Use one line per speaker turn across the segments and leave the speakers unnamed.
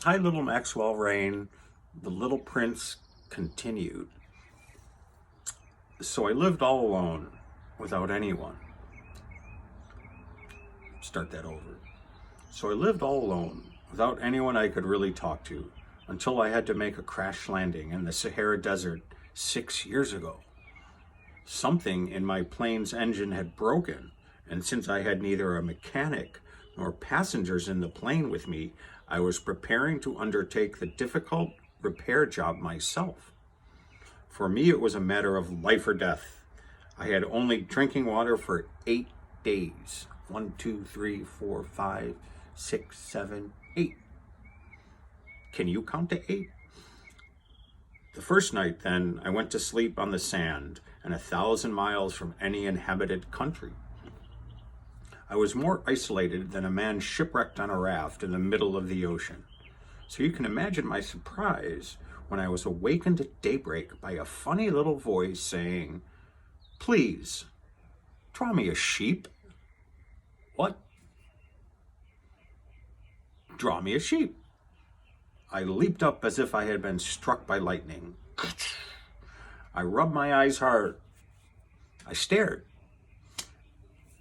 Hi, little Maxwell Rain. The Little Prince continued. So I lived all alone, without anyone. Start that over. So I lived all alone, without anyone I could really talk to, until I had to make a crash landing in the Sahara Desert 6 years ago. Something in my plane's engine had broken, and since I had neither a mechanic nor passengers in the plane with me, I was preparing to undertake the difficult repair job myself. For me, it was a matter of life or death. I had only drinking water for 8 days. 1, 2, 3, 4, 5, 6, 7, 8. Can you count to 8? The first night, then, I went to sleep on the sand and 1,000 miles from any inhabited country. I was more isolated than a man shipwrecked on a raft in the middle of the ocean. So you can imagine my surprise when I was awakened at daybreak by a funny little voice saying, "Please, draw me a sheep." What? Draw me a sheep. I leaped up as if I had been struck by lightning. I rubbed my eyes hard. I stared,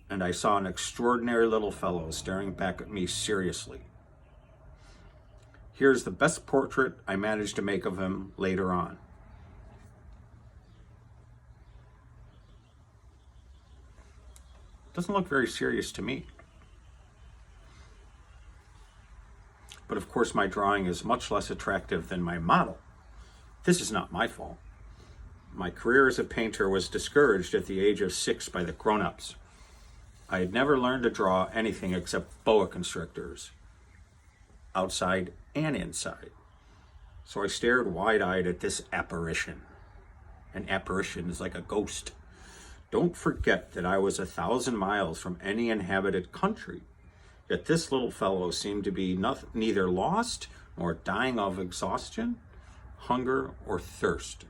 and I saw an extraordinary little fellow staring back at me seriously. Here's the best portrait I managed to make of him later on. Doesn't look very serious to me. But of course, my drawing is much less attractive than my model. This is not my fault. My career as a painter was discouraged at the age of 6 by the grown-ups. I had never learned to draw anything except boa constrictors, outside and inside. So I stared wide-eyed at this apparition. An apparition is like a ghost. Don't forget that I was 1,000 miles from any inhabited country. Yet this little fellow seemed to be neither lost nor dying of exhaustion, hunger, or thirst.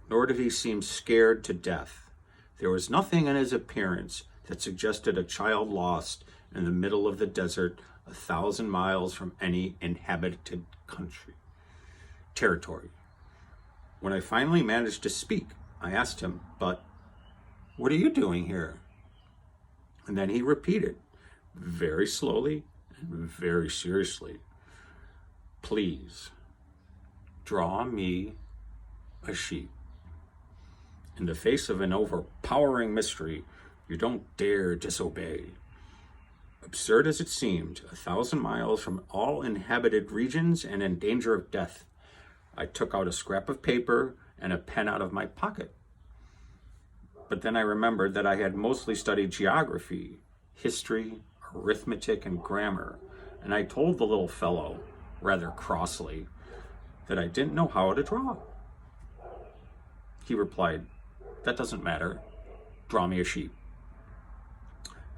Nor did he seem scared to death. There was nothing in his appearance that suggested a child lost in the middle of the desert 1,000 miles from any inhabited territory. When I finally managed to speak, I asked him, "But what are you doing here?" And then he repeated, very slowly and very seriously, "Please, draw me a sheep." In the face of an overpowering mystery, you don't dare disobey. Absurd as it seemed, 1,000 miles from all inhabited regions and in danger of death, I took out a scrap of paper and a pen out of my pocket. But then I remembered that I had mostly studied geography, history, arithmetic, and grammar, and I told the little fellow, rather crossly, that I didn't know how to draw. He replied, "That doesn't matter. Draw me a sheep."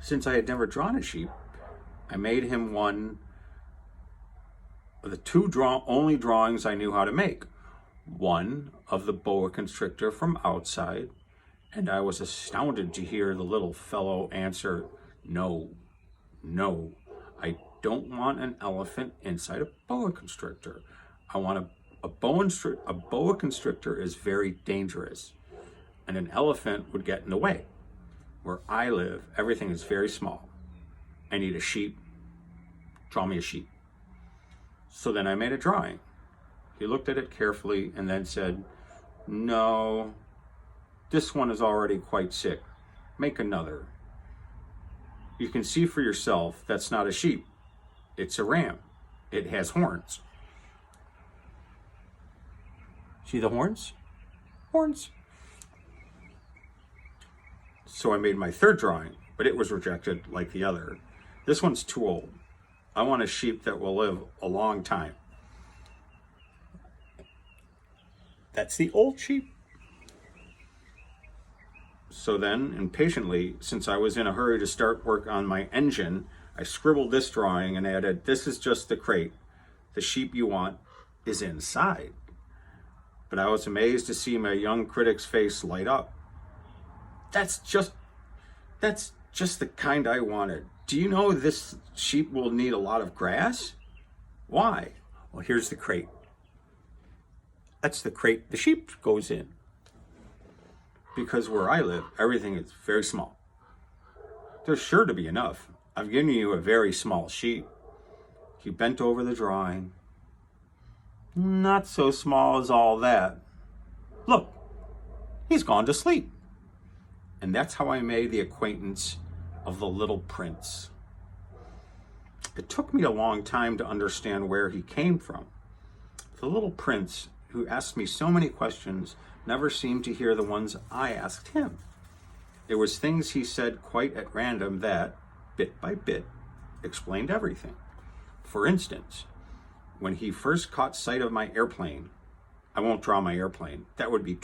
Since I had never drawn a sheep, I made him one of the only drawings I knew how to make. One of the boa constrictor from outside, and I was astounded to hear the little fellow answer, "No, no, I don't want an elephant inside a boa constrictor. I want a boa constrictor is very dangerous, and an elephant would get in the way. Where I live, everything is very small. I need a sheep. Draw me a sheep." So then I made a drawing. He looked at it carefully and then said, "No, this one is already quite sick. Make another. You can see for yourself that's not a sheep. It's a ram. It has horns." See the horns? Horns. So I made my third drawing, but it was rejected like the other. This one's too old. I want a sheep that will live a long time. That's the old sheep. So then, impatiently, since I was in a hurry to start work on my engine, I scribbled this drawing and added, "This is just the crate. The sheep you want is inside." But I was amazed to see my young critic's face light up. That's just the kind I wanted. Do you know this sheep will need a lot of grass?" "Why?" Well, here's the crate. That's the crate the sheep goes in. Because where I live, everything is very small. There's sure to be enough. I've given you a very small sheep. He bent over the drawing. Not so small as all that. Look, he's gone to sleep. And that's how I made the acquaintance of the Little Prince. It took me a long time to understand where he came from. The Little Prince, who asked me so many questions, never seemed to hear the ones I asked him. There was things he said quite at random that, bit by bit, explained everything. For instance, when he first caught sight of my airplane, I won't draw my airplane. That would be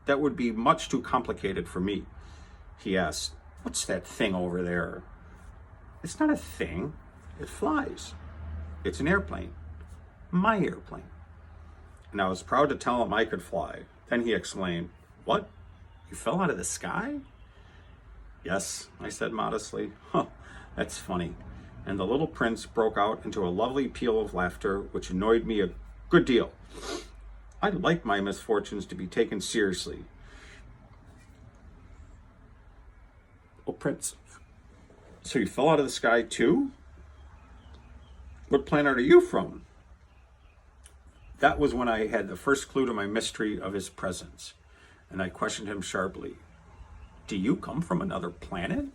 that would be much too complicated for me. He asked, "What's that thing over there?" "It's not a thing. It flies. It's an airplane. My airplane." And I was proud to tell him I could fly. Then he exclaimed, "What? You fell out of the sky?" "Yes," I said modestly. "Huh, that's funny." And the Little Prince broke out into a lovely peal of laughter, which annoyed me a good deal. I like my misfortunes to be taken seriously. "Oh, Prince, so you fell out of the sky too? What planet are you from?" That was when I had the first clue to my mystery of his presence, and I questioned him sharply. "Do you come from another planet?"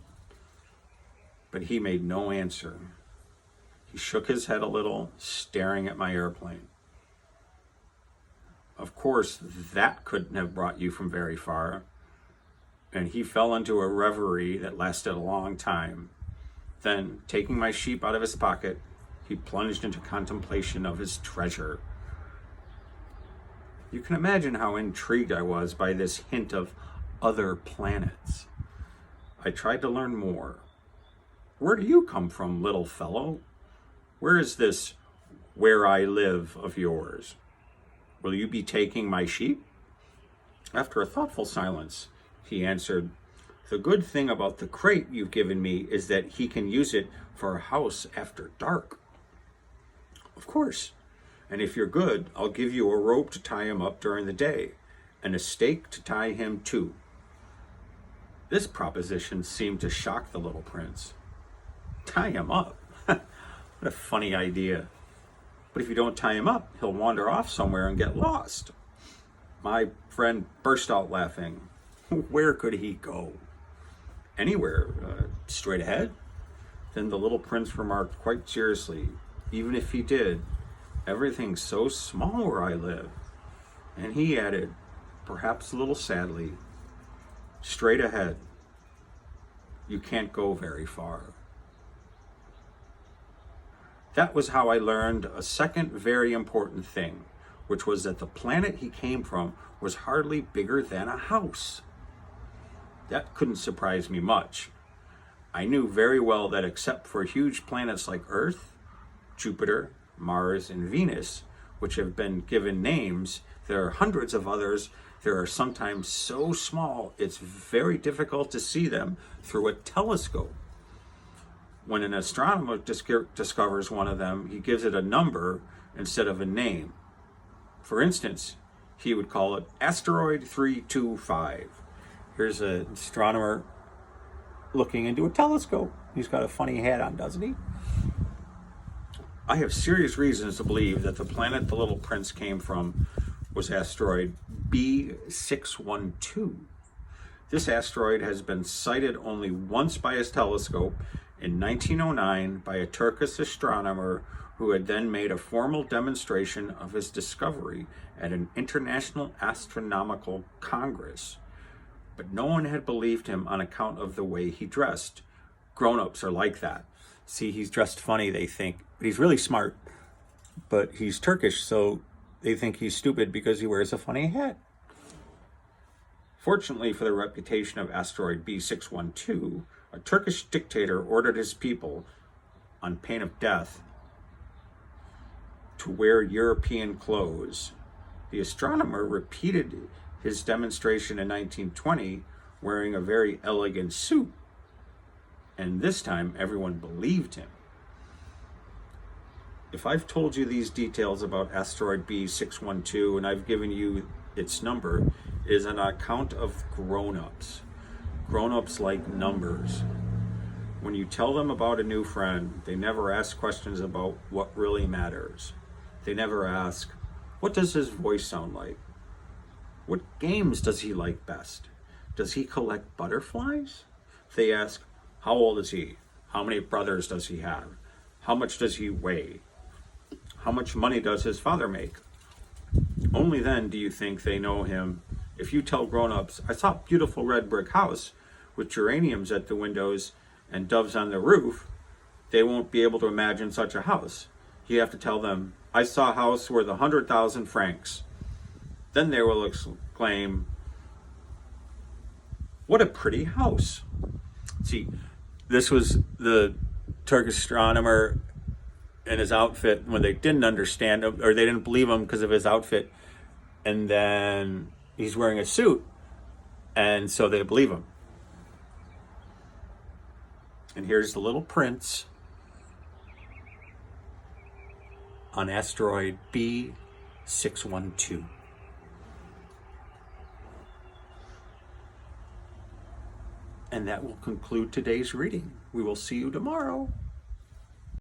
But he made no answer. He shook his head a little, staring at my airplane. "Of course, that couldn't have brought you from very far." And he fell into a reverie that lasted a long time. Then, taking my sheep out of his pocket, he plunged into contemplation of his treasure. You can imagine how intrigued I was by this hint of other planets. I tried to learn more. "Where do you come from, little fellow? Where is this where I live of yours? Will you be taking my sheep?" After a thoughtful silence, he answered, "The good thing about the crate you've given me is that he can use it for a house after dark." "Of course. And if you're good, I'll give you a rope to tie him up during the day, and a stake to tie him to." This proposition seemed to shock the Little Prince. Tie him up? What a funny idea. But if you don't tie him up, he'll wander off somewhere and get lost. My friend burst out laughing. Where could he go? Anywhere, straight ahead. Then the Little Prince remarked quite seriously, "Even if he did, everything's so small where I live." And he added, perhaps a little sadly, "Straight ahead. You can't go very far." That was how I learned a second very important thing, which was that the planet he came from was hardly bigger than a house. That couldn't surprise me much. I knew very well that except for huge planets like Earth, Jupiter, Mars, and Venus, which have been given names, there are hundreds of others. There are sometimes so small it's very difficult to see them through a telescope. When an astronomer discovers one of them, he gives it a number instead of a name. For instance, he would call it Asteroid 325. Here's an astronomer looking into a telescope. He's got a funny hat on, doesn't he? I have serious reasons to believe that the planet the Little Prince came from was asteroid B612. This asteroid has been sighted only once by his telescope in 1909 by a Turkish astronomer who had then made a formal demonstration of his discovery at an international astronomical congress. But no one had believed him on account of the way he dressed. Grown-ups are like that. See, he's dressed funny, they think. But he's really smart. But he's Turkish, so they think he's stupid because he wears a funny hat. Fortunately for the reputation of asteroid B612, a Turkish dictator ordered his people, on pain of death, to wear European clothes. The astronomer repeated his demonstration in 1920 wearing a very elegant suit, and this time everyone believed him. if I've told you these details about asteroid B612 and I've given you its number, it is an account of grown-ups. Grown-ups like numbers. When you tell them about a new friend, they never ask questions about what really matters. They never ask, what does his voice sound like? What games does he like best? Does he collect butterflies? They ask, how old is he? How many brothers does he have? How much does he weigh? How much money does his father make? Only then do you think they know him. If you tell grown-ups, I saw a beautiful red brick house with geraniums at the windows and doves on the roof, they won't be able to imagine such a house. You have to tell them, I saw a house worth 100,000 francs. Then they will exclaim, what a pretty house. See, this was the Turkish astronomer in his outfit when they didn't understand him, or they didn't believe him because of his outfit. And then he's wearing a suit, and so they believe him. And here's the little prince on asteroid B612. And that will conclude today's reading. We will see you tomorrow.